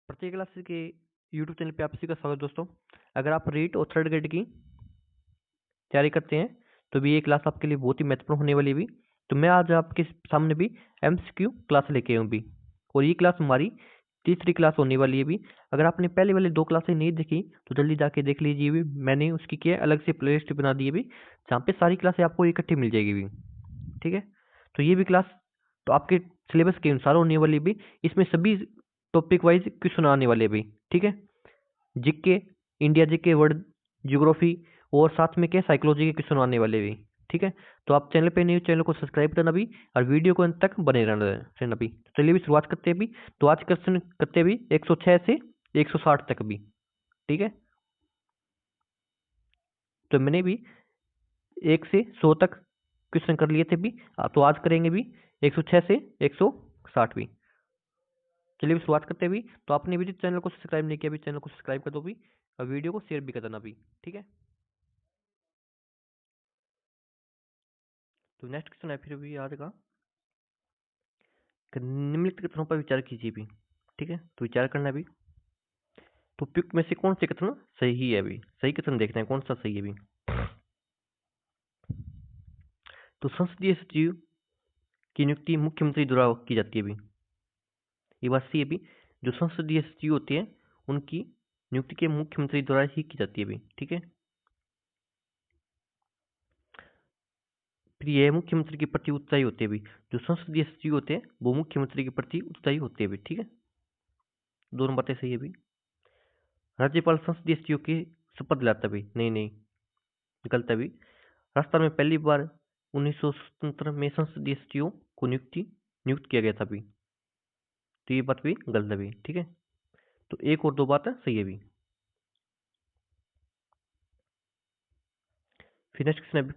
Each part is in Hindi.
प्रत्येक क्लासेस के यूट्यूब चैनल पे आप सभी का स्वागत दोस्तों। अगर आप रीट और थर्ड ग्रेड की तैयारी करते हैं तो भी ये क्लास आपके लिए बहुत ही महत्वपूर्ण होने वाली है भी। तो मैं आज आपके सामने भी एमसीक्यू क्लास लेके आऊँ भी, और ये क्लास हमारी तीसरी क्लास होने वाली है भी। अगर आपने पहले वाले 2 क्लासें नहीं देखी तो जल्दी जाके देख लीजिए भी। मैंने उसकी क्या है, अलग से प्लेलिस्ट बना दी है भी, जहाँ पे सारी क्लासें आपको इकट्ठी मिल जाएगी भी। ठीक है, तो ये भी क्लास तो आपके सिलेबस के अनुसार होने वाली भी। इसमें सभी टॉपिक वाइज क्वेश्चन आने वाले भी। ठीक है, GK, India GK, world geography और साथ में क्या साइकोलॉजी के क्वेश्चन आने वाले भी। ठीक है, तो आप चैनल पे न्यू चैनल को सब्सक्राइब करना भी और वीडियो को अंत तक बने रहना भी। तो चलिए भी शुरुआत करते हैं भी। तो आज क्वेश्चन करते हैं भी 106 से 160 तक भी। ठीक है, तो मैंने भी 1 से 100 तक क्वेश्चन कर लिए थे भी। तो आज करेंगे भी 106 से 160 भी। चलिए भी शुरुआत करते हैं भी। तो आपने भी चैनल को सब्सक्राइब नहीं किया भी, चैनल को सब्सक्राइब कर दो भी और वीडियो को शेयर भी कर देना भी। ठीक है, तो नेक्स्ट क्वेश्चन है फिर भी आज का कि निम्नलिखित कथनों पर विचार कीजिए भी। ठीक है, तो विचार करना भी। तो उपयुक्त में से कौन से कथन सही है भी, सही कथन देखना है कौन सा सही है भी। तो संसदीय सचिव की नियुक्ति मुख्यमंत्री द्वारा की जाती है भी। ये बात सही है भी। जो संसदीय सचिव होते हैं उनकी नियुक्ति के मुख्यमंत्री द्वारा ही की जाती है भी। ठीक है, फिर यह मुख्यमंत्री के प्रति उत्साही होते हैं भी। जो संसदीय सचिव होते हैं वो मुख्यमंत्री के प्रति उत्साही होते हैं भी। ठीक है, दोनों बातें सही है भी। राज्यपाल संसदीय सचिव की शपथ दिलाता भी, नहीं नहीं, गलत है भी। राजस्थान में पहली बार 1977 में संसदीय सचिवों को नियुक्त किया गया था भी। तो ये बात भी गलत है भी। ठीक है, तो एक और 2 बात सही है भी। फिर नेक्स्ट क्वेश्चन है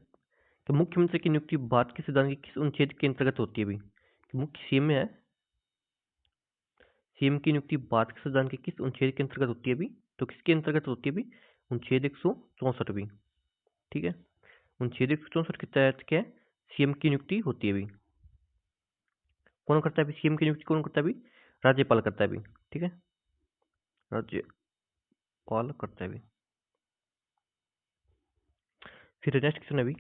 कि मुख्यमंत्री की नियुक्ति भारत के संविधान के किस अनुच्छेद के अंतर्गत होती है भी। मुख्य सीएम है, सीएम की नियुक्ति भारत के संविधान के किस अनुच्छेद के अंतर्गत होती है भी। तो किसके अंतर्गत होती है भी, अनुच्छेद 164 भी। ठीक है, अनुच्छेद 164 के तहत क्या है, सीएम की नियुक्ति होती है भी। कौन करता है भी सीएम की नियुक्ति, कौन करता है भी, राज्यपाल करता है भी। ठीक है, राज्यपाल करता है भी। फिर नेक्स्ट क्वेश्चन है भी,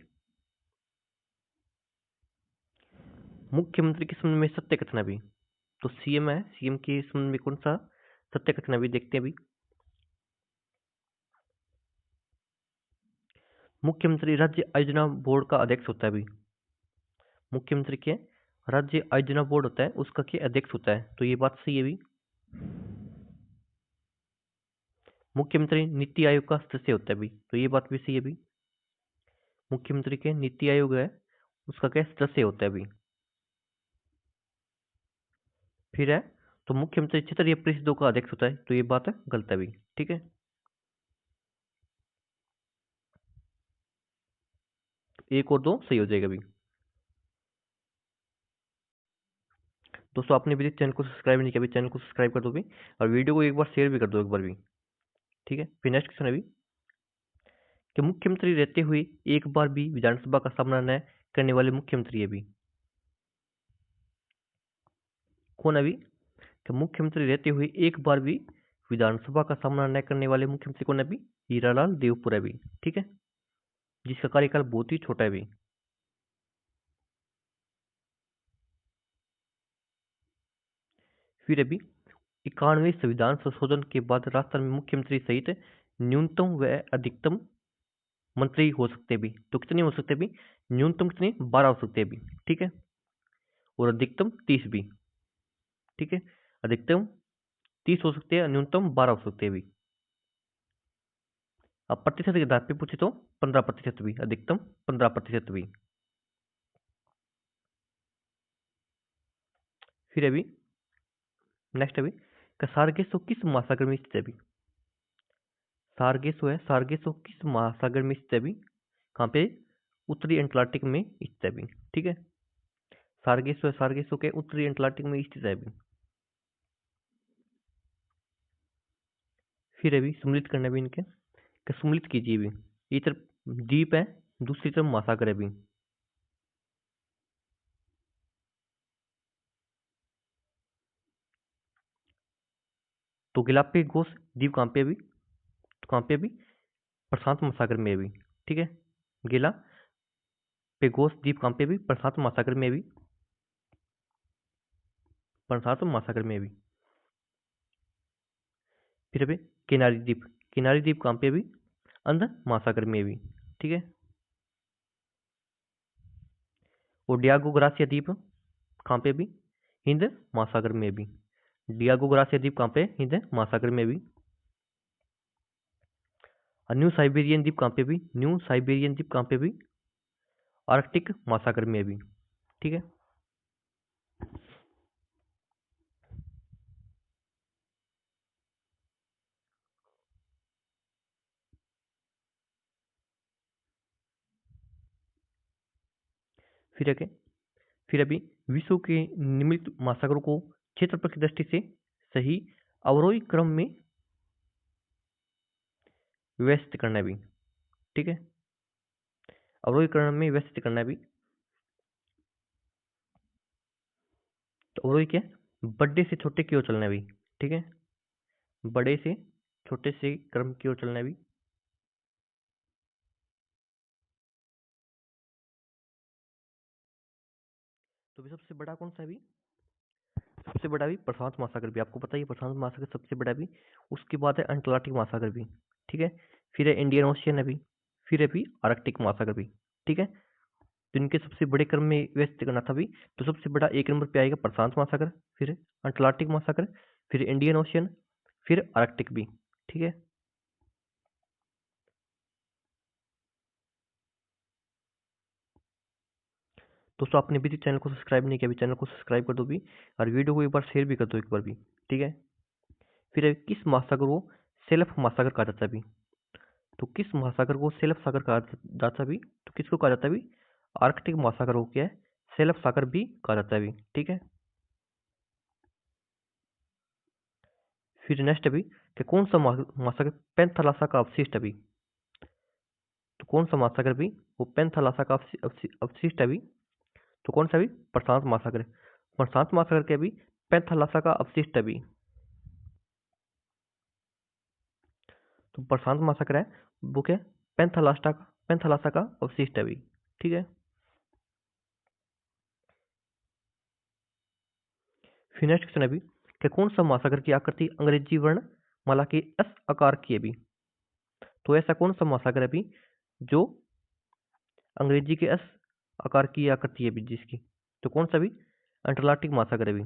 मुख्यमंत्री के संबंध में सत्य कथन है भी। तो सीएम है, सीएम के संबंध में कौन सा सत्य कथन है भी, देखते हैं भी। मुख्यमंत्री राज्य आयोजना बोर्ड का अध्यक्ष होता है भी। मुख्यमंत्री के राज्य आयोजना बोर्ड होता है उसका क्या अध्यक्ष होता है, तो ये बात सही है भी। मुख्यमंत्री नीति आयोग का सदस्य होता है भी, तो ये बात भी सही है भी। मुख्यमंत्री के नीति आयोग है उसका क्या सदस्य होता है भी। फिर है, तो मुख्यमंत्री क्षेत्रीय परिषदों का अध्यक्ष होता है, तो ये बात गलत है भी। ठीक है, एक और 2 सही हो जाएगा भी। दोस्तों आपने भी चैनल को सब्सक्राइब नहीं किया भी, चैनल को सब्सक्राइब कर दो भी और वीडियो को एक बार शेयर भी कर दो एक बार भी। ठीक है, फिर नेक्स्ट क्वेश्चन है भी कि मुख्यमंत्री रहते हुए एक बार भी विधानसभा का सामना न करने वाले मुख्यमंत्री है भी। कौन है भी, कि मुख्यमंत्री रहते हुए एक बार भी विधानसभा का सामना न करने वाले मुख्यमंत्री कौन है भी, हीरालाल देवपुरा भी। ठीक है, जिसका कार्यकाल बहुत ही छोटा है भी। फिर अभी 91वें संविधान संशोधन के बाद राजस्थान में मुख्यमंत्री सहित न्यूनतम व अधिकतम मंत्री हो सकते भी। तो कितने हो सकते भी, न्यूनतम कितने 12 हो सकते भी। ठीक है, और अधिकतम 30 भी। ठीक है, अधिकतम 30 हो सकते हैं, न्यूनतम 12 हो सकते हैं भी। अब प्रतिशत के आधार पे पूछे तो 15% भी, अधिकतम 15% भी। फिर अभी नेक्स्ट अभी सारगेसो किस महासागर में स्थित है अभी। सारगेसो है, सारगेसो किस महासागर में स्थित है अभी, कहाँ पे, उत्तरी अटलांटिक में स्थित है अभी। ठीक है, सारगेसो है, सारगेसो के उत्तरी अटलांटिक में स्थित है अभी। फिर अभी सम्मिलित करना भी इनके, सम्मिलित कीजिए भी। ये तरफ द्वीप है, दूसरी तरफ महासागर है अभी। तो गैलापागोस द्वीप कहाँ पे अभी, तो कहाँ पे अभी, प्रशांत महासागर में अभी, ठीक है। गैलापागोस द्वीप कहाँ पे अभी, प्रशांत महासागर में अभी, प्रशांत महासागर में अभी। फिर अभी किनारी द्वीप कहाँ पे अभी, अंध महासागर में अभी, ठीक है। और डियागो ग्रासिया द्वीप कहाँ पे अभी, हिंद महासागर में अभी। डियागो ग्रासिया द्वीप कहाँ पे, हिंद महासागर में अभी। न्यू साइबेरियन द्वीप कहाँ पे भी, न्यू साइबेरियन द्वीप कहाँ पे भी, आर्कटिक महासागर में भी, ठीक है। फिर आगे, फिर अभी विश्व के निम्नलिखित महासागरों को क्षेत्रफल की दृष्टि से सही अवरोही क्रम में व्यवस्थित करना है भी, ठीक है। अवरोही क्रम में व्यवस्थित करना है भी। तो अवरोही क्या है, बड़े से छोटे की ओर चलना है भी, ठीक है। बड़े से छोटे से क्रम की ओर चलना है भी। तो भी सबसे बड़ा कौन सा है भी, सबसे बड़ा भी प्रशांत महासागर भी, आपको पता ही है प्रशांत महासागर सबसे बड़ा भी। उसके बाद है अंटार्कटिक महासागर भी, ठीक है। फिर है इंडियन ओशियन है भी, फिर है भी आर्कटिक महासागर भी, ठीक है। तो इनके सबसे बड़े क्रम में व्यस्त करना था भी। तो सबसे बड़ा एक नंबर पे आएगा प्रशांत महासागर, फिर अंटार्कटिक महासागर, फिर इंडियन ओशियन, फिर आर्कटिक भी, ठीक है। दोस्तों आपने अभी तक चैनल को सब्सक्राइब नहीं किया, अभी चैनल को सब्सक्राइब कर दो भी, और वीडियो को एक बार शेयर भी कर दो एक बार भी, ठीक है। फिर किस महासागर को सेल्फ महासागर कहा जाता है भी, तो किस महासागर को सेल्फ सागर कहा जाता है भी, तो किसको कहा जाता है भी, आर्कटिक महासागर को क्या है, सेल्फ सागर भी कहा जाता है भी, ठीक है। फिर नेक्स्ट अभी कि कौन सा महासागर पेंथालासा का अवशिष्ट अभी, तो कौन सा महासागर भी, वो पेंथालासा का अवशिष्ट अभी, तो कौन सा भी, प्रशांत महासागर। प्रशांत महासागर के अभी पेंथालासा का अवशिष्ट अभी, तो प्रशांत महासागर है वो क्या, पेंथालासा का अवशिष्ट अभी, ठीक है। फिर नेक्स्ट क्वेश्चन अभी कि कौन सा महासागर की आकृति अंग्रेजी वर्ण माला के एस आकार की अभी, तो ऐसा कौन सा महासागर है अभी जो अंग्रेजी के एस आकार की आकृति है अभी जिसकी, तो कौन सा भी, अंटार्कटिक महासागर अभी।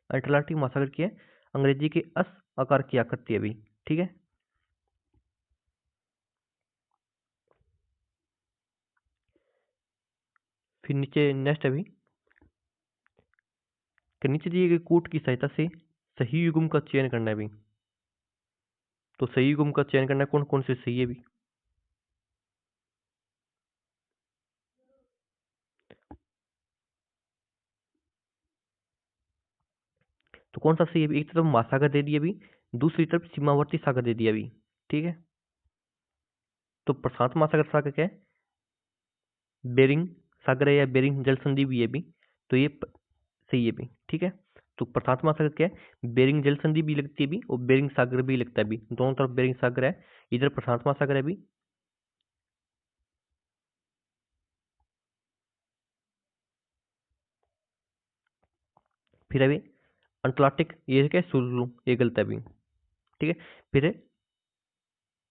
अंटार्कटिक महासागर की है अंग्रेजी के एस आकार की आकृति अभी, ठीक है। फिर नीचे नेक्स्ट अभी कि नीचे दिए गए कोड की सहायता से सही युग्म का चयन करना है अभी, तो सही युग्म का चयन करना है, कौन कौन से सही है अभी, तो कौन सा सही है अभी, एक तरफ महासागर दे दिया अभी, दूसरी तरफ सीमावर्ती सागर दे दिया अभी, ठीक है। तो प्रशांत महासागर सागर क्या है, बेरिंग सागर है या बेरिंग जल संधि भी है भी, तो ये सही है भी, ठीक है। तो प्रशांत महासागर क्या है, बेरिंग जल संधि भी लगती है भी, और बेरिंग सागर भी लगता है भी, दोनों तरफ बेरिंग सागर है, इधर प्रशांत महासागर है भी। फिर अभी अंटार्कटिक ये क्या है, सुलू ये गलत है अभी, ठीक है। फिर है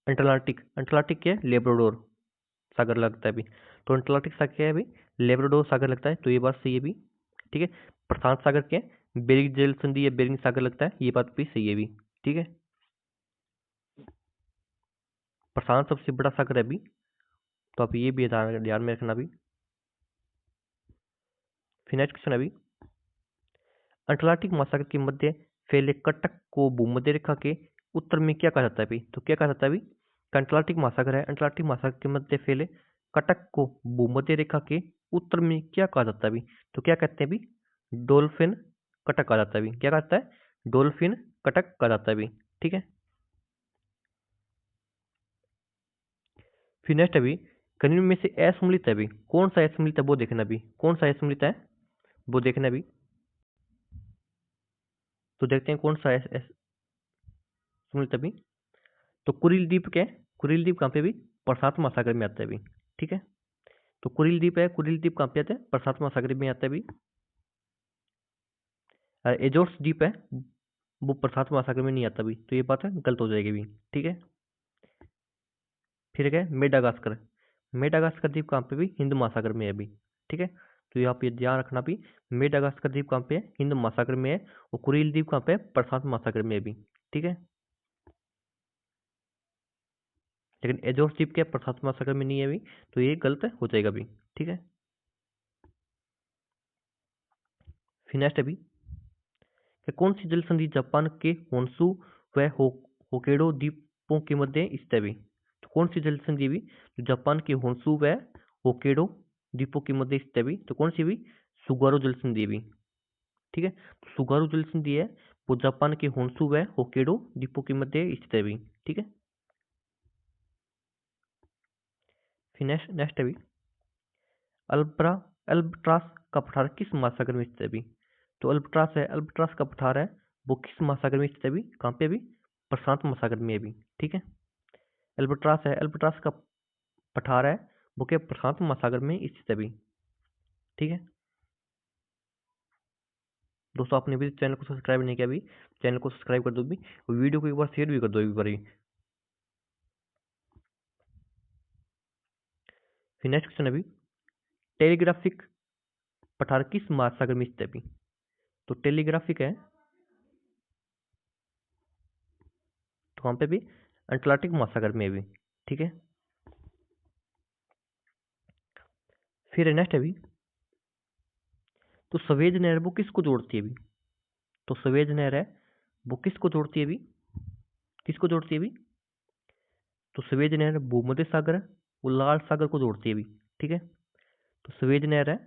अंटार्कटिक, अंटार्कटिक क्या है, लेब्राडोर सागर लगता है अभी, तो अंटार्कटिक सागर क्या है अभी, लेब्राडोर सागर लगता है, तो ये बात सही है भी, ठीक है। प्रशांत सागर क्या है, बेरिंग जल संधि या बेरिंग सागर लगता है, ये बात भी सही है भी, ठीक है। प्रशांत सबसे बड़ा सागर है अभी, तो आप ये भी ध्यान में रखना भी। फिर नेक्स्ट क्वेश्चन अभी अंटार्कटिक महासागर के मध्य फैले कटक को भूमध्य रेखा के उत्तर में क्या कहा जाता है अभी, तो क्या कहा जाता है अभी, अंटार्कटिक महासागर है, अंटार्कटिक महासागर के मध्य फैले कटक को भूमध्य रेखा के उत्तर में क्या कहा जाता है अभी, तो क्या कहते हैं अभी, डोल्फिन कटक कहा जाता है अभी, क्या कहता है, डोल्फिन कटक कहा जाता है अभी, ठीक है। फिर नेक्स्ट अभी कनियों में से असम्मिलित है अभी, कौन सा असम्मिलित है वो देखना अभी, कौन सा असम्मिलित है वो देखना अभी। तो देखते हैं कौन सा है सुमिलित अभी। तो कुरिल द्वीप क्या है? कुरिल द्वीप कहाँ पे भी? प्रशांत महासागर में आता है अभी। ठीक है, तो कुरिल द्वीप है, कुरिल द्वीप कहाँ पे आता है? प्रशांत महासागर में आता है अभी। एजोर्स द्वीप है, वो प्रशांत महासागर में नहीं आता अभी, तो ये बात है गलत हो जाएगी अभी। ठीक है, फिर क्या है? मेडागास्कर। मेडागास्कर द्वीप कहाँ पे भी? हिंद महासागर में है अभी। ठीक है, तो यहाँ पे ध्यान रखना भी, मेडागास्कर द्वीप कहाँ पे है? हिंद महासागर में है। और कुरिल द्वीप कहाँ पे है? प्रशांत महासागर में है अभी। ठीक है, लेकिन एजोर्स द्वीप क्या है? प्रशांत महासागर में नहीं है अभी, तो ये गलत हो जाएगा अभी। ठीक है, फिर नेक्स्ट अभी कि कौन सी जल संधि जापान के होन्शु व होक्काइडो द्वीपों के मध्य स्थित है अभी? तो कौन सी जल संधि भी जो जापान के होन्शु व होक्काइडो द्वीपों के मध्य स्थित है अभी? तो कौन सी भी? सुगारो जल संधि भी। ठीक है, तो सुगारो जल संधि है वो जापान के होन्शु व होक्काइडो द्वीपों के मध्य स्थित है अभी। ठीक है, फिर नेक्स्ट अभी अल्ब्रा अल्बट्रास का पठार किस महासागर में स्थित है अभी? तो अल्बट्रास है, अल्बट्रास का पठार है वो किस महासागर में स्थित है अभी? कहाँ पे अभी? प्रशांत महासागर में अभी। ठीक है, अल्बट्रास है, अल्बट्रास का पठार है वो क्या? प्रशांत महासागर में स्थित है अभी। ठीक है दोस्तों, आपने भी चैनल को सब्सक्राइब नहीं किया अभी, चैनल को सब्सक्राइब कर दो भी, और वीडियो को एक बार शेयर भी कर दो एक बार ही। फिर नेक्स्ट क्वेश्चन अभी टेलीग्राफिक पठार किस महासागर में स्थित है अभी? तो टेलीग्राफिक है तो वहां पे भी अटलांटिक महासागर में अभी। ठीक है, फिर नेक्स्ट अभी तो सवेज नहर वो किसको जोड़ती है अभी? तो सवेज नहर है वो किसको जोड़ती है अभी? किसको जोड़ती है अभी? तो सवेज नहर भूमध्य सागर वो लाल सागर को जोड़ती है अभी। ठीक है, तो सवेज नहर है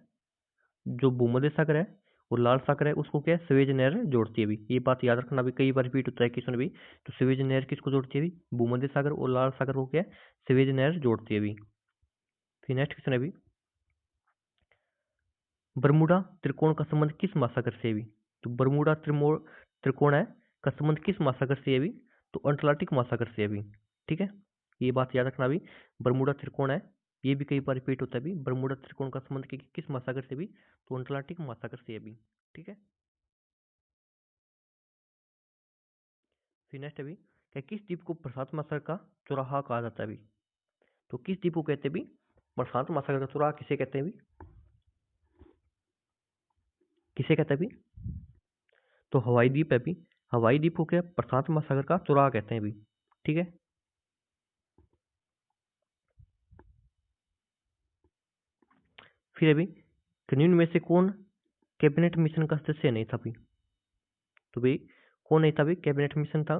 जो भूमध्य सागर है और लाल सागर है उसको क्या है? सवेज नहर जोड़ती है अभी। ये बात याद रखना भी, कई बार रिपीट होता है क्वेश्चन भी। तो सवेज नहर किसको जोड़ती है अभी? भूमध्य सागर और लाल सागर को क्या है? सवेज नहर जोड़ती है अभी। फिर नेक्स्ट क्वेश्चन है अभी बरमूडा त्रिकोण का संबंध किस महासागर से है अभी? तो बरमूडा त्रिकोण है का संबंध किस महासागर से है अभी? तो अटलांटिक महासागर से है अभी। ठीक है, ये बात याद रखना अभी, बरमूडा त्रिकोण है, ये भी कई बार रिपीट होता है अभी, बरमूडा त्रिकोण का संबंध किस महासागर से भी? तो अटलांटिक महासागर से अभी। ठीक है, फिर नेक्स्ट अभी क्या किस द्वीप को प्रशांत महासागर का चौराहा कहा जाता है अभी? तो किस द्वीप को कहते हैं अभी प्रशांत महासागर का चौराहा? किसे कहते हैं अभी? किसे कहते हैं अभी? तो हवाई द्वीप है अभी, हवाई द्वीप को क्या प्रशांत महासागर का चौराहा कहते हैं अभी। ठीक है, फिर अभी निम्न में से कौन कैबिनेट मिशन का सदस्य नहीं था अभी? तो भाई कौन नहीं था अभी? कैबिनेट मिशन था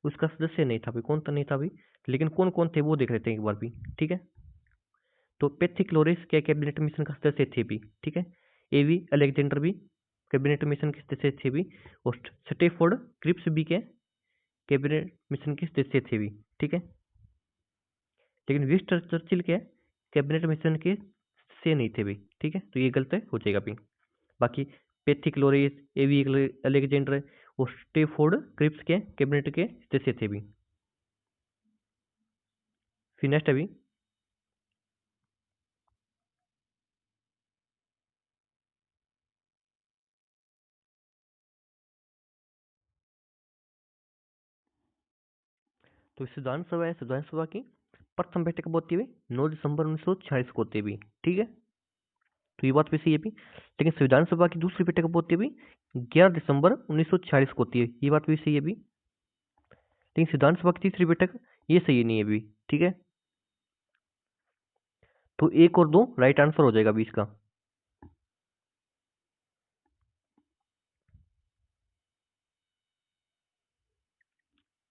उसका सदस्य नहीं था अभी, कौन तो नहीं था अभी, लेकिन कौन कौन थे वो देख लेते हैं एक बार भी। ठीक है, तो पेथिक्लोरिस के कैबिनेट मिशन का सदस्य थे भी। ठीक है, एवी अलेक्जेंडर भी कैबिनेट मिशन के सदस्य थे भी, और स्टेफोर्ड क्रिप्स भी के कैबिनेट मिशन के सदस्य थे भी। ठीक है, लेकिन विंस्टन चर्चिल के कैबिनेट मिशन के से नहीं थे भी। ठीक है, तो ये गलत हो जाएगा अभी। बाकी पेथिक्लोरिस, एवी अलेक्जेंडर और स्टेफोर्ड क्रिप्स के कैबिनेट के सदस्य थे भी। फिर नेक्स्ट अभी तो संविधान सभा है, संविधान सभा की प्रथम बैठक कब होती है? 9 दिसंबर 1946 को होती है भी। ठीक है, तो ये बात भी सही है भी, लेकिन संविधान सभा की दूसरी बैठक कब होती है भी? 11 दिसंबर 1946 को होती है, ये बात भी सही है भी, लेकिन संविधान सभा की तीसरी बैठक ये सही नहीं है भी। ठीक है, तो एक और दो राइट आंसर हो जाएगा अभी इसका।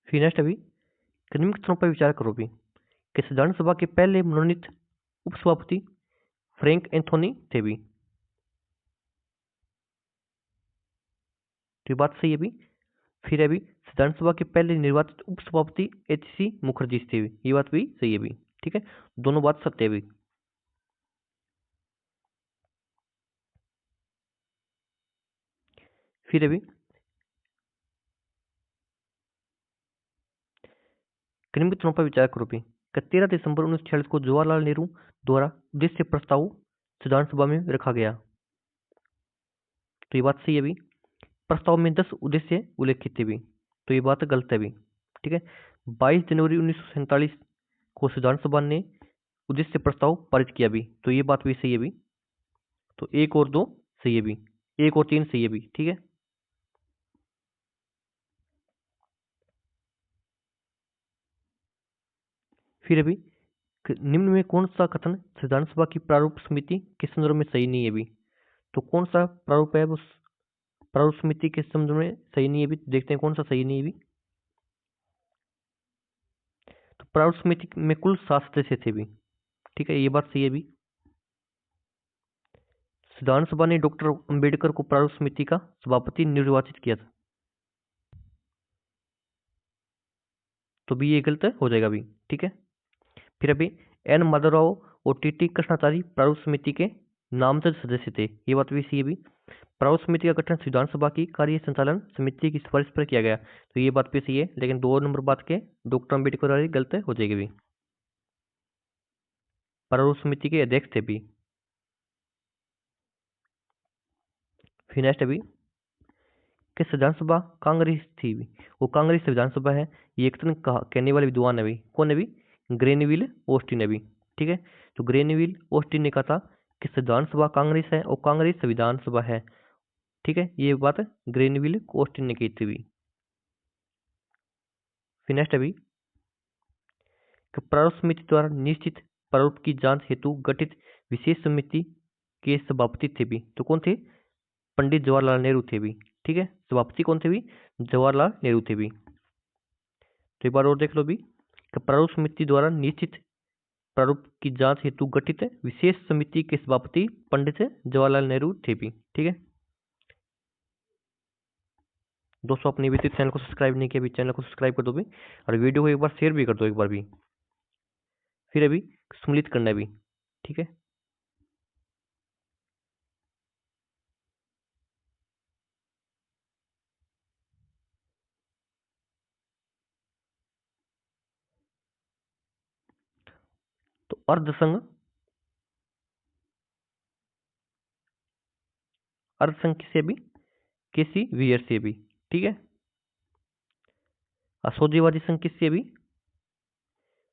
फिर नेक्स्ट अभी क्रमिक स्तरों पर विचार करो भी कि संविधान सभा के पहले मनोनीत उपसभापति फ्रैंक एंथोनी थे भी। तो ये बात सही है भी, फिर अभी संविधान सभा के पहले निर्वाचित उपसभापति एच.सी. मुखर्जी थे भी, ये बात भी सही है भी। ठीक है, दोनों बात सत्य है भी। फिर अभी निम्नलिखितों पर विचार करो भी। 13 दिसंबर 1946 को जवाहरलाल नेहरू द्वारा उद्देश्य प्रस्ताव संविधान सभा में रखा गया। तो ये बात सही है भी। प्रस्ताव में 10 उद्देश्य उल्लेखित थे भी, तो ये बात गलत है भी। ठीक है। 22 जनवरी 1947 को संविधान सभा ने उद्देश्य प्रस्ताव पारित किया भी, तो ये बात भी सही है भी। तो 1 और 2 सही है भी, 1 और 3 सही है भी। ठीक है। फिर अभी निम्न में कौन सा कथन संविधान सभा की प्रारूप समिति के संदर्भ में सही नहीं है भी। तो कौन सा प्रारूप है वो प्रारूप समिति के संदर्भ में सही नहीं है भी, देखते हैं कौन सा सही नहीं है भी। तो प्रारूप समिति में कुल 7 सदस्य थे भी। ठीक है, ये बात सही है भी। संविधान सभा ने डॉक्टर अंबेडकर को प्रारूप समिति का सभापति निर्वाचित किया था, तो भी ये गलत हो जाएगा भी। ठीक है। फिर अभी एन माधवराव और टी कृष्णाचारी प्रारूप समिति के नामजद सदस्य थे, ये बात भी सही है भी। प्रारूप समिति का गठन संविधान सभा की कार्य संचालन समिति की सिफारिश पर किया गया, तो ये बात भी सही है, लेकिन 2 नंबर बात के डॉक्टर अम्बेडकर वाली गलत हो जाएगी भी। प्रारूप समिति के अध्यक्ष थे भी। फिर नेक्स्ट अभी कि संविधान सभा कांग्रेस थी भी, वो कांग्रेस संविधान सभा है, ये एक तरह कहने वाले विद्वान है भी। कौन है भी? ग्रेनविल ऑस्टिन है भी। ठीक है। तो ग्रेनविल ऑस्टिन ने कहा था कि संविधान सभा कांग्रेस है और कांग्रेस संविधान सभा है। ठीक है, ये बात ग्रेनविल ऑस्टिन ने की थी भी। फिर नेक्स्ट अभी कि प्रारूप समिति द्वारा निश्चित प्रारूप की जांच हेतु गठित विशेष समिति के सभापति थे भी, तो कौन थे? पंडित जवाहरलाल नेहरू थे भी। ठीक है, सभापति कौन थे भी? जवाहरलाल नेहरू थे भी। तो एक बार और देख लो भी कि प्रारूप समिति द्वारा निश्चित प्रारूप की जांच हेतु गठित विशेष समिति के सभापति पंडित जवाहरलाल नेहरू थे भी। ठीक है दोस्तों, अपने भी चैनल को सब्सक्राइब नहीं किया, भी चैनल को सब्सक्राइब कर दो भी, और वीडियो को एक बार शेयर भी कर दो एक बार भी। फिर अभी सम्मिलित करना भी। ठीक है। तो अर्धसंघ अर्धसंघ किसे भी? केसी वियर से भी। ठीक है। असौदेवादी संघ किससे भी?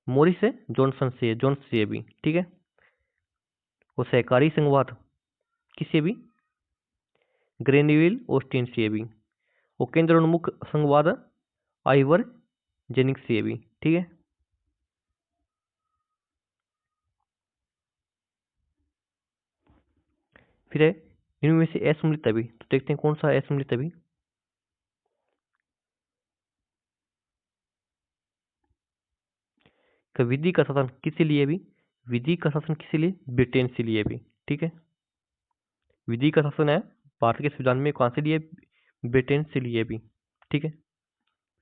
मोरिस जॉनसन से भी। ठीक है। वो सहकारी संघवाद किसे भी? ग्रेनविल ऑस्टिन से भी। वो केंद्रोन्मुख संघवाद आइवर जेनिक्स से भी। ठीक है। फिर है इनमें से असम्मिलित अभी, तो देखते हैं कौन सा असम्मिलित अभी। विधि का शासन किसे लिए भी? विधि का शासन किसे लिए? ब्रिटेन से लिए भी। ठीक है। विधि का शासन है भारत के संविधान में कहां से लिए? ब्रिटेन से लिए भी। ठीक है।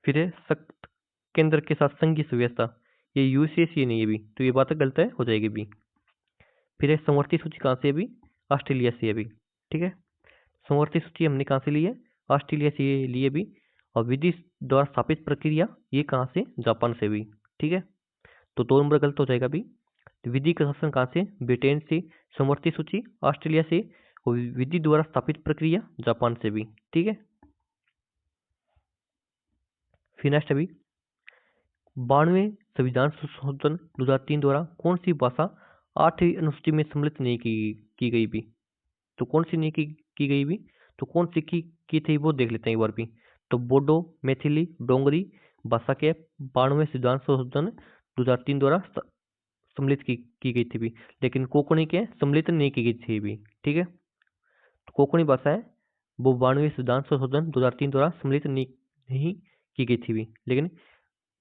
फिर है सख्त केंद्र के साथ संघीय सुव्यवस्था, ये यूएसए से नहीं है भी, तो ये बात गलत है, हो जाएगी भी। फिर है समवर्ती सूची कहां से भी? ऑस्ट्रेलिया से भी। ठीक है। समवर्ती सूची हमने कहां से ली है? ऑस्ट्रेलिया से लिए भी। और विधि द्वारा स्थापित प्रक्रिया ये कहां से? जापान से भी। ठीक है। तो 2 नंबर गलत हो जाएगा भी। विधि का शासन कहां से? ब्रिटेन से। समवर्ती सूची ऑस्ट्रेलिया से। और विधि द्वारा स्थापित प्रक्रिया जापान से भी। ठीक है। फिर नेक्स्ट अभी 92वें संविधान संशोधन 2003 द्वारा कौन सी भाषा 8वीं अनुसूची में सम्मिलित नहीं की गई भी? तो कौन सी नहीं की गई भी? तो कौन सी की थी वो देख लेते हैं एक बार भी। तो बोडो, मैथिली, डोंगरी भाषा के 92वें संविधान संशोधन 2003 द्वारा सम्मिलित की गई थी भी, लेकिन कोंकणी के सम्मिलित नहीं की गई थी भी। ठीक है। तो कोंकणी भाषा है वो 92वें संविधान संशोधन 2003 द्वारा सम्मिलित नहीं की गई थी भी, लेकिन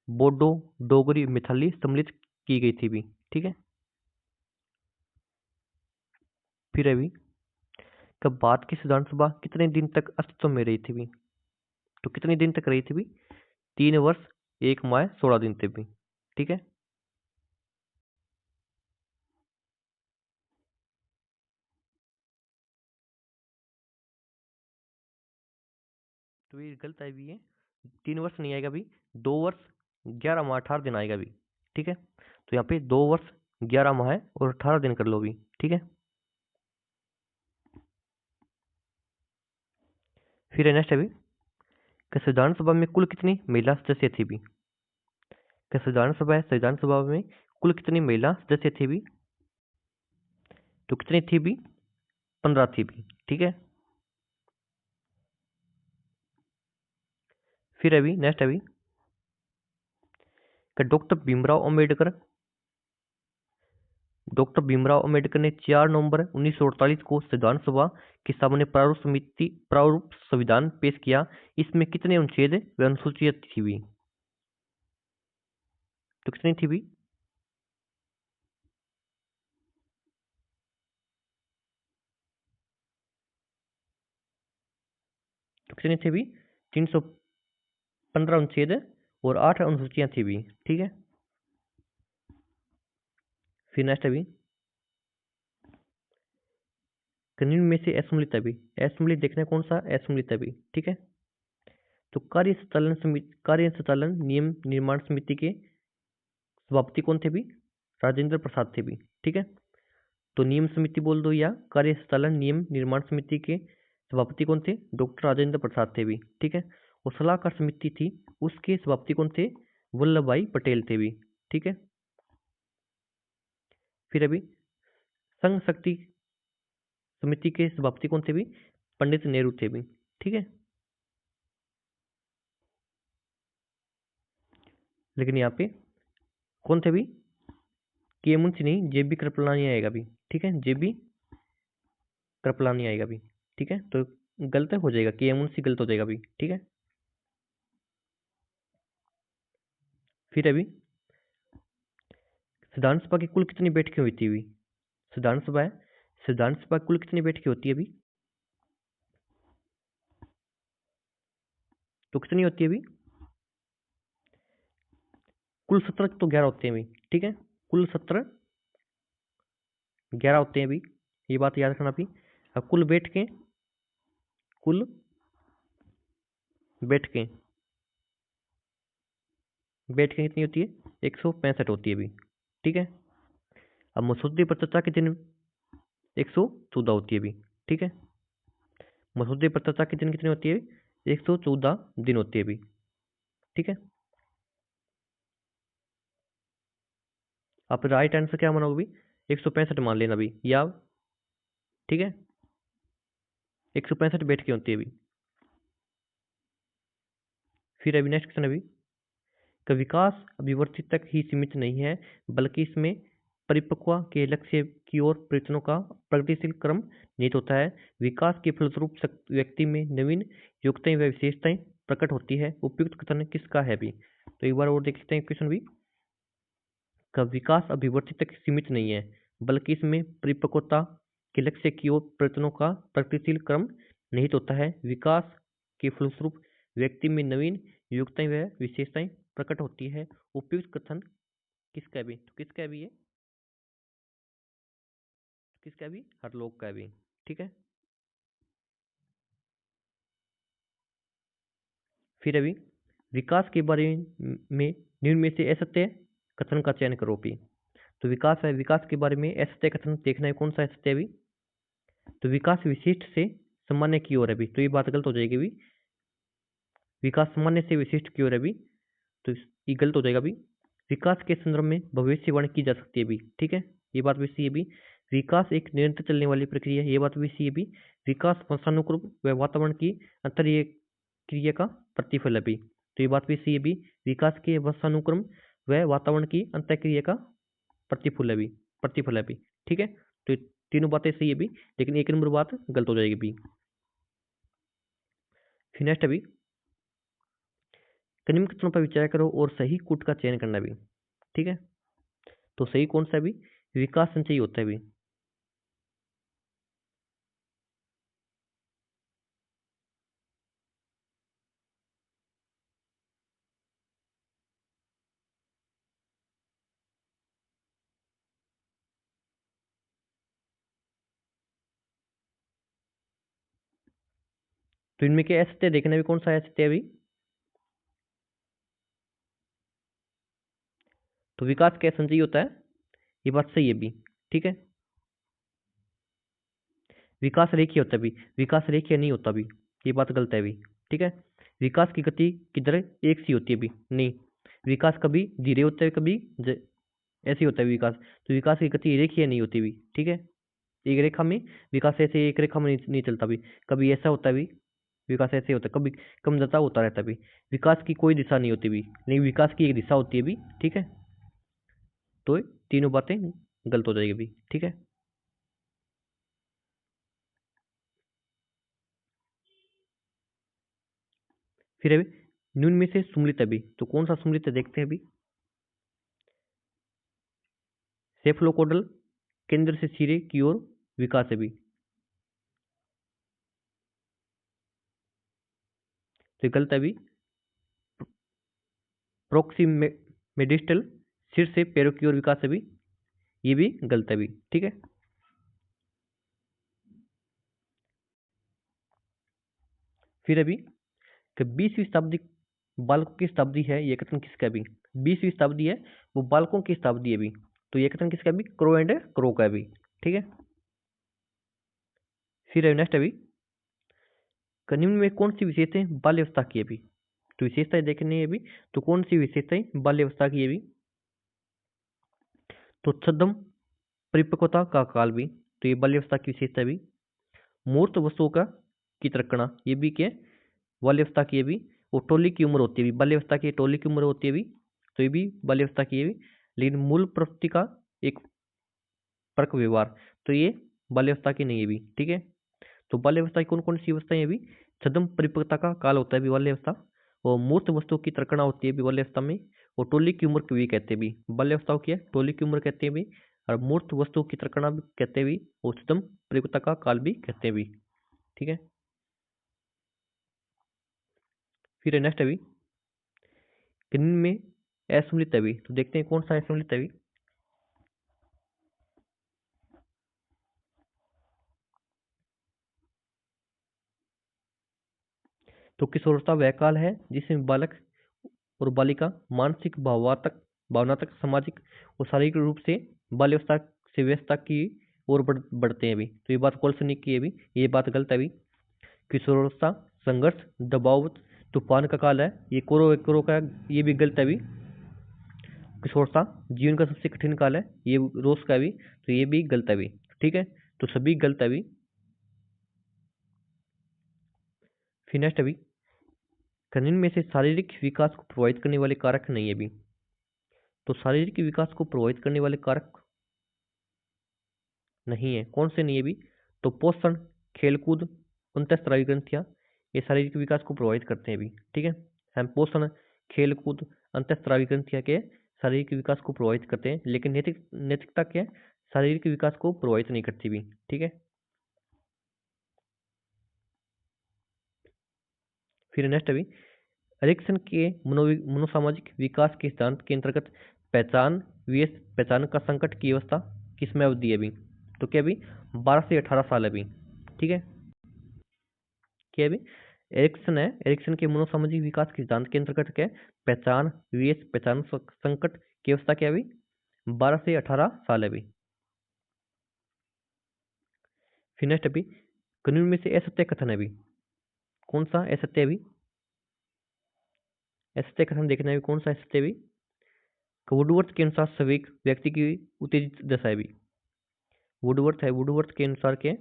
बोडो, डोगरी, मैथिली सम्मिलित की गई थी भी। ठीक है। फिर अभी कब भारत की संविधान सभा कितने दिन तक अस्तित्व में रही थी भी? तो कितने दिन तक रही थी भी? 3 वर्ष 1 माह 16 दिन तक भी। ठीक है। तो ये गलत है भी, ये 3 वर्ष नहीं आएगा भी, 2 वर्ष 11 माह 18 दिन आएगा अभी। ठीक है, तो यहाँ पे 2 वर्ष 11 माह है और 18 दिन कर लो अभी। ठीक है, फिर है नेक्स्ट अभी कि संविधान सभा में कुल कितनी महिला सदस्य थी भी। कि संविधान सभा में कुल कितनी महिला सदस्य थी भी, तो कितनी थी भी, 15 थी भी। ठीक है, फिर अभी नेक्स्ट अभी कि डॉक्टर भीमराव अम्बेडकर ने 4 नवंबर 1948 को संविधान सभा के सामने प्रारूप संविधान पेश किया। इसमें कितने अनुच्छेद व अनुसूचियां थी भी, तो कितनी थी भी, तो कितनी थी भी, 315 अनुच्छेद और 8 अनुसूचियां थी भी। ठीक है, फिर नेक्स्ट अभी निम्न में से असम्मिलित अभी, असम्मिलित देखना कौन सा असम्मिलित अभी। ठीक है, तो कार्य संचालन नियम निर्माण समिति के सभापति कौन थे भी, राजेंद्र प्रसाद थे भी। ठीक है, तो नियम समिति बोल दो या कार्य संचालन नियम निर्माण समिति के सभापति कौन थे, डॉक्टर राजेंद्र प्रसाद थे भी। ठीक है, और सलाहकार समिति थी उसके सभापति कौन थे, वल्लभ भाई पटेल थे भी। ठीक है, फिर अभी संघ शक्ति समिति के सभापति कौन थे भी, पंडित नेहरू थे भी। ठीक है, लेकिन यहाँ पे कौन थे भी, के मुंशी नहीं, जेबी कृपलानी आएगा भी। ठीक है, जेबी कृपलानी आएगा भी। ठीक है, तो गलत हो जाएगा, के मुंशी गलत हो जाएगा भी। ठीक है, फिर अभी संविधान सभा की कुल कितनी बैठकें हुई थी अभी, संविधान सभा कुल कितनी बैठकें होती है अभी, तो कितनी होती है अभी, कुल 17 तो 11 होते हैं अभी। ठीक है, कुल 17 11 होते हैं अभी, ये बात याद रखना अभी। अब कुल बैठकें बैठकें कितनी होती है, 165 होती है अभी। ठीक है, अब मसौदे पर चर्चा के दिन 114 होती है अभी। ठीक है, मसौदे पर चर्चा के दिन कितनी होती है, 114 दिन होती है अभी। ठीक है, आप राइट आंसर क्या मानोगे अभी, 165 मान लेना अभी या। ठीक है, 165 बैठकें होती है अभी। फिर अभी नेक्स्ट क्वेश्चन अभी का विकास अभिवृद्धि तक ही सीमित नहीं है, बल्कि इसमें परिपक्वता के लक्ष्य की ओर प्रयत्नों का प्रगतिशील क्रम निहित होता है। विकास के फलस्वरूप व्यक्ति में नवीन योग्यताएं व विशेषताएं प्रकट होती है। उपयुक्त कथन किसका है भी, तो एक बार और देख सकते हैं क्वेश्चन भी का विकास अभिवृद्धि तक सीमित नहीं है, बल्कि इसमें परिपक्वता के लक्ष्य की ओर प्रयत्नों का प्रगतिशील क्रम निहित होता है। विकास के फलस्वरूप व्यक्ति में नवीन योग्यताएं व विशेषताएं प्रकट होती है। उपयुक्त कथन किसका भी, तो किसका भी है, किसका भी, हरलोक का भी। ठीक है, फिर अभी विकास के बारे में निम्न में से असत्य कथन का चयन करो भी। तो विकास है, विकास के बारे में असत्य कथन देखना है, कौन सा असत्य अभी, तो विकास विशिष्ट से सामान्य की ओर है भी, तो ये बात गलत हो जाएगी भी। विकास सामान्य से विशिष्ट की ओर है भी, तो ये गलत हो जाएगा भी। विकास के संदर्भ में भविष्यवाणी की जा सकती है भी। ठीक है, ये बात भी सही है भी। विकास एक निरंतर चलने वाली प्रक्रिया है, ये बात भी सही है भी। विकास वंशानुक्रम व वातावरण की अंतरीय क्रिया का प्रतिफल है भी, तो ये बात भी सही है भी। विकास के वंशानुक्रम व वातावरण की अंतःक्रिया का प्रतिफल है भी, प्रतिफल है भी। ठीक है, तो तीनों बातें सही है भी, लेकिन एक नंबर बात गलत हो जाएगी भी। फिर नेक्स्ट अभी निम्न कथनों पर विचार करो और सही कूट का चयन करना भी। ठीक है, तो सही कौन सा भी, विकास संचयी होता है भी। तो इनमें क्या असत्य देखना भी, कौन सा असत्य है अभी, तो विकास क्या संचयी होता है, ये बात सही है भी, ठीक है। विकास रेखीय होता है भी, विकास रेखीय नहीं होता भी, ये बात गलत है भी, ठीक है। विकास की गति किधर एक सी होती है भी, नहीं, विकास कभी धीरे होता है, कभी ऐसे होता है विकास। तो विकास की गति रेखीय नहीं होती भी, ठीक है। एक रेखा में विकास ऐसे एक रेखा में नहीं चलता भी, कभी ऐसा होता है भी, विकास ऐसे होता है, कभी कमजोरता होता रहता है भी। विकास की कोई दिशा नहीं होती भी, नहीं, विकास की एक दिशा होती है भी, ठीक है। तो तीनों बातें गलत हो जाएगी भी, ठीक है। फिर अभी निम्न में से सुमलित अभी, तो कौन सा सुमलित है देखते हैं अभी। सेफलोकोडल, केंद्र से सिरे की ओर विकास है भी, तो गलत है अभी। प्रोक्सीमेडिस्टल, सिर से पैरों की ओर विकास है भी, ये भी गलत है भी, ठीक है। फिर अभी कि 20वीं शताब्दी बालकों की शताब्दी है, ये कथन किसका भी। 20वीं शताब्दी है वो बालकों की शताब्दी है भी, तो ये कथन किसका भी, क्रो एंड क्रो का भी, ठीक है। फिर नेक्स्ट अभी निम्न में कौन सी विशेषताएं बाल्यावस्था की है भी, तो विशेषताएं देखनी है अभी, तो कौन सी विशेषताएं बाल्यावस्था की है भी। तो छद्म परिपक्वता का काल भी, तो ये बाल्यावस्था की विशेषता है भी। मूर्त वस्तुओं का की तरकना, ये भी क्या है, बाल्यावस्था की है भी। वो टोली की उम्र होती है भी, बाल्यावस्था की टोली की उम्र होती है भी, तो ये भी बाल्यावस्था की है भी। लेकिन मूल प्रवृत्ति का एक परक व्यवहार, तो ये बाल्यावस्था की नहीं है भी, ठीक है। तो बाल्यावस्था की कौन कौन सी अवस्थाएं हैं अभी, छद्म परिपक्वता का काल होता है भी बाल्यावस्था, और मूर्त वस्तु की तरकना होती है भी बाल्यावस्था में, और टोली की उम्र को भी कहते हैं भी, बाल्यावस्था की है टोली की उम्र कहते हैं भी, और मूर्त वस्तु की तरकना भी कहते हैं भी, और छद्म परिपक्वता का काल भी कहते हैं भी, ठीक है। फिर नेक्स्ट अभी किन में असममित अभी, तो देखते हैं कौन सा असममित अभी। तो किशोरता वह काल है जिसमें बालक और बालिका मानसिक, भावनात्मक, सामाजिक और शारीरिक रूप से बाल्यावस्था से व्यवस्था की ओर बढ़ते हैं भी, तो ये बात कोल्सनिक की है भी, ये बात गलत है भी। किशोरावस्था संघर्ष, दबाव, तूफान का काल है, ये कोरो कोरो का, ये भी गलत है भी। किशोरता जीवन का सबसे कठिन काल है, ये रोज का भी, तो ये भी गलत है भी, ठीक है। तो सभी गलत है भी। फिर नेक्स्ट अभी कनिन में से शारीरिक विकास को प्रभावित करने वाले कारक नहीं है भी, तो शारीरिक विकास को प्रभावित करने वाले कारक नहीं है, कौन से नहीं है भी। तो पोषण, खेलकूद, अंतःस्रावी ग्रंथियां, ये शारीरिक विकास को प्रभावित करते हैं भी, ठीक है। हम पोषण, खेलकूद, अंतःस्रावी ग्रंथियां के शारीरिक विकास को प्रभावित करते हैं, लेकिन नैतिकता क्या है, शारीरिक विकास को प्रभावित नहीं करती भी, ठीक है। फिर नेक्स्ट अभी एरिक्सन के मनोसामाजिक विकास के सिद्धांत के अंतर्गत पहचान पहचान का संकट की अवस्था किसमें अवधि है अभी, तो क्या अभी 12 से 18 साल अभी, ठीक है। क्या अभी एरिक्सन के मनोसामाजिक विकास के सिद्धांत के अंतर्गत क्या है, पहचान संकट की अवस्था क्या अभी 12 से 18 साल अभी। फिर नेक्स्ट अभी कानून में से असत्य कथन है अभी, कौन सा असत्य अभी, असत्य कथन देखना है कौन सा असत्य अभी। वुडवर्थ के अनुसार सभी व्यक्ति की उत्तेजित दशा है भी, वुडवर्थ के अनुसार के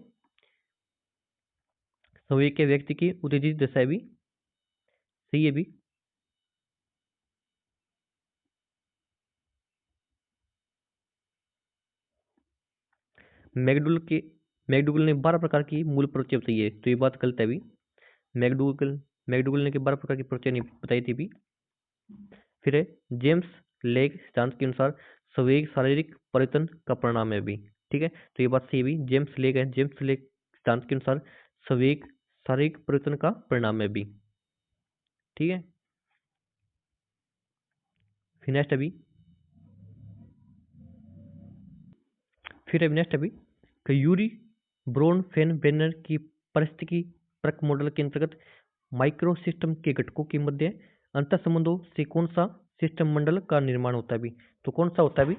सभी के व्यक्ति की उत्तेजित दशा है भी, सही है भी। मैकडूगल के मैकडूगल ने 12 प्रकार की मूल प्रवृत्तियां बताई है, तो ये बात गलत है भी। मैकडूगल मैकडूगल ने 12 प्रकार की प्रवृत्तियां नहीं बताई थी भी। फिर है जेम्स लेग सिद्धांत के अनुसार संवेग शारीरिक परिवर्तन का परिणाम है भी, ठीक है। तो ये बात सही है भी, जेम्स लेग सिद्धांत के अनुसार संवेग शारीरिक परिवर्तन का परिणाम है भी, ठीक है। फिर नेक्स्ट अभी यूरी ब्रोन फेन बेनर की परिस्थिति परक मॉडल के अंतर्गत माइक्रो सिस्टम के घटकों के मध्य अंतर संबंधों से कौन सा सिस्टम मंडल का निर्माण होता है अभी? तो कौन सा होता है अभी?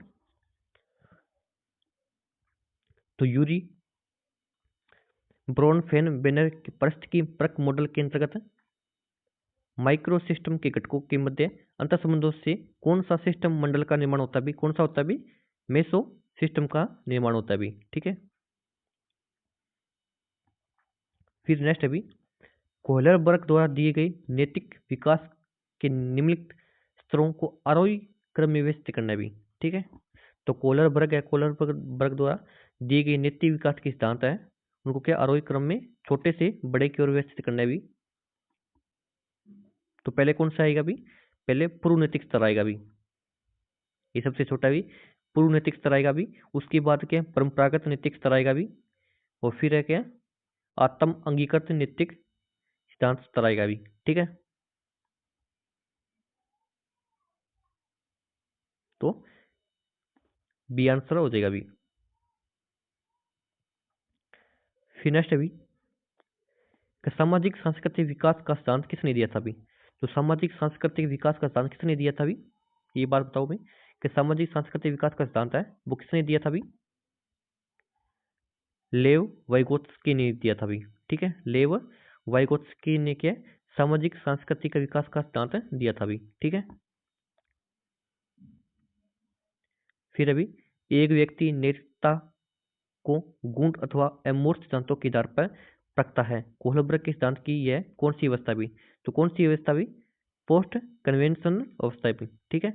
तो यूरी ब्रॉन फेन बेनर प्रश्न की परख मॉडल के अंतर्गत माइक्रो सिस्टम के घटकों के मध्य अंतर संबंधों से कौन सा सिस्टम मंडल का निर्माण होता है अभी? कौन सा होता है अभी? मेसो सिस्टम का निर्माण होता है अभी। ठीक है, फिर नेक्स्ट अभी कोहलर वर्ग द्वारा दिए गए नैतिक विकास के निम्नलिखित स्तरों को आरोही क्रम में व्यवस्थित करना भी। ठीक है, तो कोहलर वर्ग है, कोहलर वर्ग द्वारा दिए गए नैतिक विकास के सिद्धांत है, उनको क्या आरोही क्रम में छोटे से बड़े की ओर व्यवस्थित करना भी। तो पहले कौन सा आएगा भी? पहले पूर्व नैतिक स्तर आएगा भी, ये सबसे छोटा भी पूर्व नैतिक स्तर आएगा भी। उसके बाद क्या परंपरागत नैतिक स्तर आएगा भी, और फिर है क्या आत्म अंगीकृत नैतिक सिद्धांत स्तर आएगा भी। ठीक है, तो बी आंसर हो जाएगा अभी। फिर नेक्स्ट अभी सामाजिक सांस्कृतिक विकास का सिद्धांत किसने दिया था अभी? तो सामाजिक सांस्कृतिक विकास का सिद्धांत किसने दिया था अभी? ये बात बताओ भाई कि सामाजिक सांस्कृतिक विकास का सिद्धांत है वो किसने दिया था अभी? लेव वाइगोत्स्की ने दिया था अभी। ठीक है, लेव वाइगोत्स्की ने क्या सामाजिक सांस्कृतिक विकास का सिद्धांत दिया था अभी। ठीक है, फिर अभी एक व्यक्ति नेता को गुण अथवा अमूर्त सिद्धांतों के आधार पर रखता है। कोहलबर्ग के सिद्धांत की यह कौन सी अवस्था भी? तो कौन सी अवस्था भी? पोस्ट कन्वेंशनल अवस्था भी। ठीक है,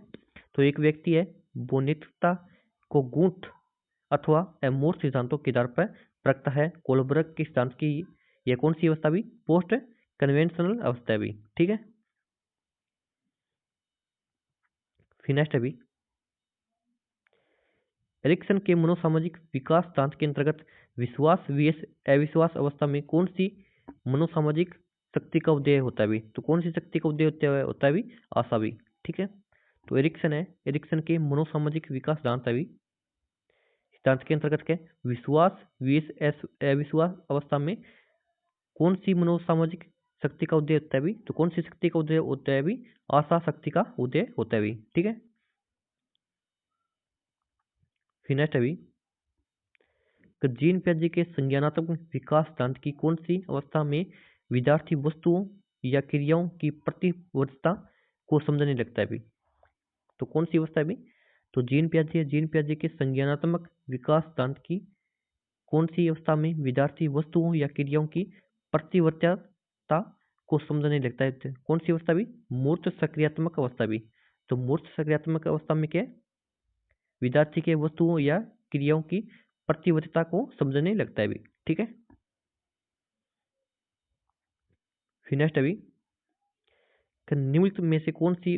तो एक व्यक्ति है वो नेतृत्व को गुण अथवा अमूर्त सिद्धांतों के आधार पर रखता है। कोहलबर्ग के सिद्धांत की यह कौन सी अवस्था भी? पोस्ट कन्वेंशनल अवस्था भी। ठीक है, फिर नेक्स्ट अभी एरिक्सन के मनोसामाजिक विकास सिद्धांत के अंतर्गत विश्वास vs अविश्वास अवस्था में कौन सी मनोसामाजिक शक्ति का उदय होता है भी? तो कौन सी शक्ति का उदय होता है भी? आशा भी। ठीक है, तो एरिक्सन है, एरिक्सन के मनोसामाजिक विकास सिद्धांत है भी। सिद्धांत के अंतर्गत क्या विश्वास vs अविश्वास अवस्था में कौन सी मनोसामाजिक शक्ति का उदय होता है भी? तो कौन सी शक्ति का उदय होता है भी? आशा शक्ति का उदय होता है भी। ठीक है, फिर नेक्स्ट अभी तो जीन पियाजे के संज्ञानात्मक विकास सिद्धांत की कौन सी अवस्था में विद्यार्थी वस्तुओं या क्रियाओं की प्रतिवर्तीता को समझने लगता है भी? तो कौन सी अवस्था है भी? तो जीन पियाजे के संज्ञानात्मक विकास सिद्धांत की कौन सी अवस्था में विद्यार्थी वस्तुओं या क्रियाओं की प्रतिवर्तीता को समझने लगता है? कौन सी अवस्था भी? मूर्त सक्रियात्मक अवस्था भी। तो मूर्त सक्रियात्मक अवस्था में क्या है? विद्यार्थी के वस्तुओं या क्रियाओं की प्रतिवर्तीता को समझने लगता है भी। ठीक है, फिर नेक्स्ट अभी निम्नलिखित में से कौन सी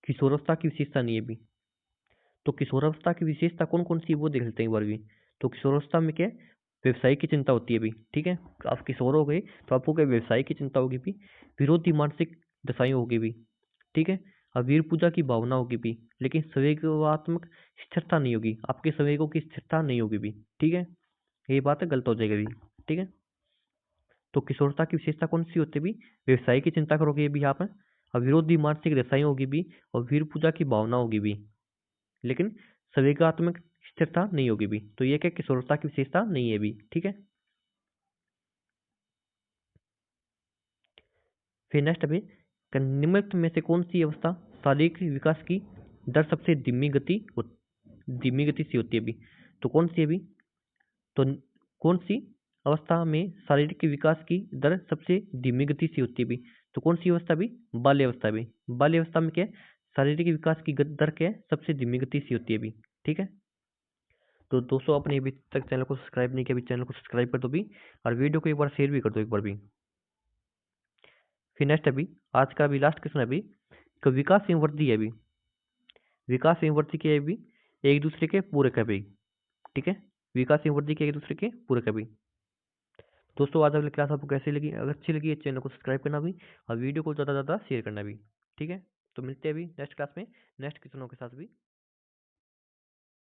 किशोरावस्था की विशेषता नहीं है भी? तो किशोरावस्था की विशेषता कौन कौन सी है वो देख लेते हैं एक बार भी। तो किशोरावस्था में क्या है? व्यवसाय की चिंता होती है भी। ठीक है, आप किशोर हो गए तो आपको क्या व्यवसाय की चिंता होगी भी, विरोधी मानसिक दशाएं होगी भी। ठीक है, और वीर पूजा की भावना होगी भी, लेकिन संवेगात्मक स्थिरता नहीं होगी, आपके संवेगों की स्थिरता नहीं होगी भी। ठीक है, ये बात गलत हो जाएगी भी। ठीक है, तो किशोरता की विशेषता कौन सी होती है भी? व्यवसाय की चिंता करोगे भी आप, और विरोधी मानसिक दशाएं होगी भी, और वीर पूजा की भावना होगी भी, लेकिन संवेगात्मक स्थिरता नहीं होगी भी। तो ये क्या किशोरता की विशेषता नहीं है भी। ठीक है, फिर नेक्स्ट अभी निम्नलिखित में से कौन सी अवस्था शारीरिक विकास की दर सबसे धीमी गति से होती है अभी? तो कौन सी अभी? तो कौन सी अवस्था में शारीरिक विकास की दर सबसे धीमी गति से होती है भी? तो कौन सी अवस्था भी? बाल्य अवस्था भी। बाल्य अवस्था में क्या है? शारीरिक विकास की दर क्या है? सबसे धीमी गति से होती है भी। ठीक है, तो दोस्तों आपने अभी तक चैनल को सब्सक्राइब नहीं किया, अभी चैनल को सब्सक्राइब कर दो भी, और वीडियो को एक बार शेयर भी कर दो एक बार भी। फिर नेक्स्ट अभी आज का अभी लास्ट क्वेश्चन है अभी कि विकास एवं वृद्धि है अभी, विकास एवं वृद्धि के अभी एक दूसरे के पूरक है अभी। ठीक है, विकास एवं वृद्धि के एक दूसरे के पूरक है अभी। दोस्तों आज वाली क्लास आपको कैसी लगी? अगर अच्छी लगी चैनल को सब्सक्राइब करना भी, और वीडियो को ज़्यादा से ज़्यादा शेयर करना भी। ठीक है, तो मिलते हैं अभी नेक्स्ट क्लास में नेक्स्ट क्वेश्चनों के साथ भी।